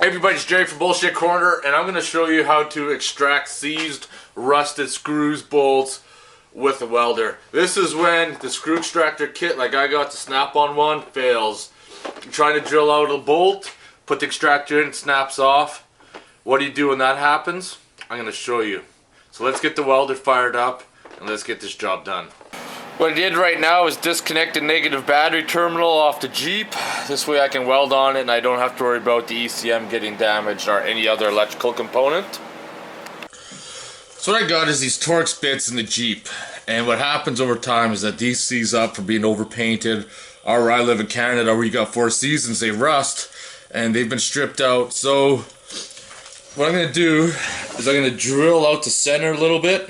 Hey everybody, it's Jerry from Bullshit Corner, and I'm going to show you how to extract seized, rusted screws, bolts with a welder. This is when the screw extractor kit, like I got the snap-on one, fails. You're trying to drill out a bolt, put the extractor in, it snaps off. What do you do when that happens? I'm going to show you. So let's get the welder fired up, and let's get this job done. What I did right now is disconnect the negative battery terminal off the Jeep. This way I can weld on it and I don't have to worry about the ECM getting damaged or any other electrical component. So what I got is these Torx bits in the Jeep. And what happens over time is that these seize up from being overpainted. Or where I live in Canada, where you got 4 seasons, they rust. And they've been stripped out. So what I'm going to do is I'm going to drill out the center a little bit.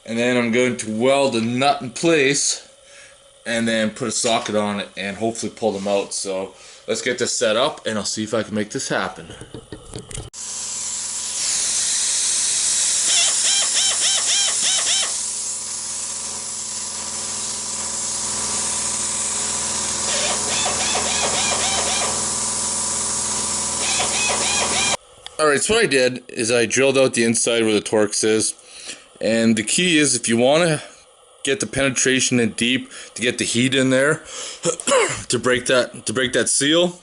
And then I'm going to weld a nut in place and then put a socket on it and hopefully pull them out. So let's get this set up and I'll see if I can make this happen. Alright, so what I did is I drilled out the inside where the Torx is. And the key is, if you want to get the penetration in deep, to get the heat in there, to break that seal,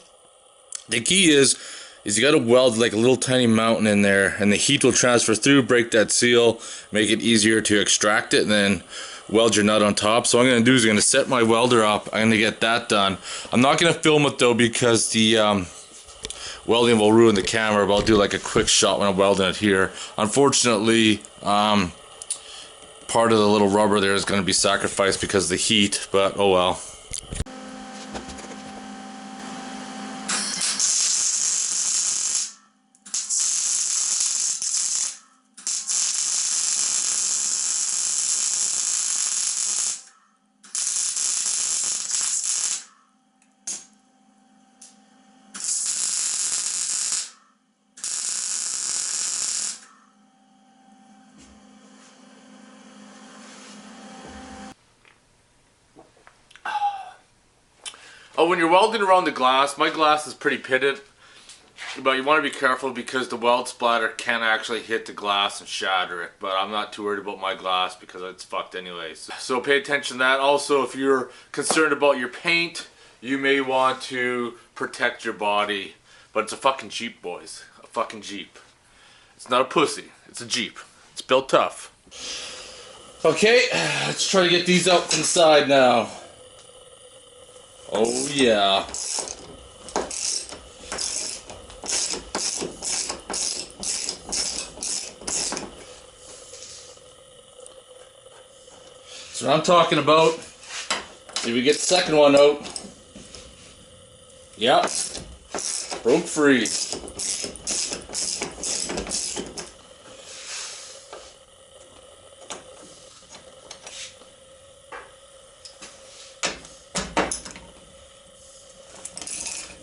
the key is you got to weld like a little tiny mountain in there, and the heat will transfer through, break that seal, make it easier to extract it, and then weld your nut on top. So what I'm going to do is I'm going to set my welder up. I'm going to get that done. I'm not going to film it though, because the welding will ruin the camera, but I'll do like a quick shot when I'm welding it here. Unfortunately, part of the little rubber there is going to be sacrificed because of the heat, but oh well. Oh, when you're welding around the glass, my glass is pretty pitted, but you want to be careful because the weld splatter can actually hit the glass and shatter it, but I'm not too worried about my glass because it's fucked anyways. So pay attention to that. Also, if you're concerned about your paint, you may want to protect your body, but it's a fucking Jeep, boys. A fucking Jeep. It's not a pussy. It's a Jeep. It's built tough. Okay, let's try to get these out inside now. Oh yeah. So what I'm talking about, if we get the second one out, yep, broke free.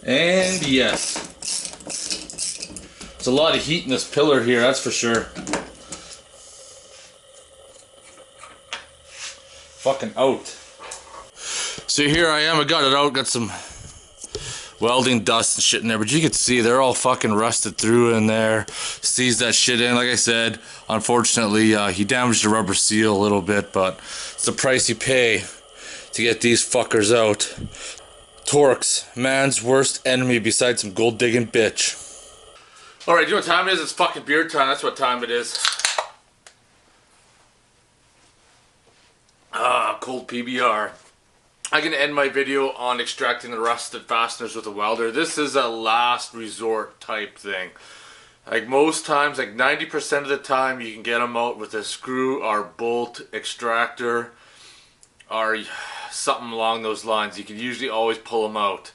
And yes, there's a lot of heat in this pillar here, that's for sure. Fucking out. So here I am, I got it out, got some welding dust and shit in there, but you can see they're all fucking rusted through in there. Seized that shit in, like I said. Unfortunately, he damaged the rubber seal a little bit, but it's the price you pay to get these fuckers out. Torx, man's worst enemy besides some gold digging bitch. Alright, you know what time it is? It's fucking beer time, that's what time it is. Cold PBR. I'm going to end my video on extracting the rusted fasteners with a welder. This is a last resort type thing. Like most times, like 90% of the time, you can get them out with a screw or bolt extractor or something along those lines. You can usually always pull them out.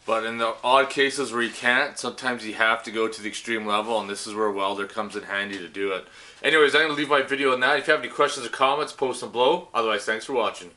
But in the odd cases where you can't, sometimes you have to go to the extreme level, and this is where a welder comes in handy to do it. Anyways, I'm going to leave my video on that. If you have any questions or comments, post them below. Otherwise, thanks for watching.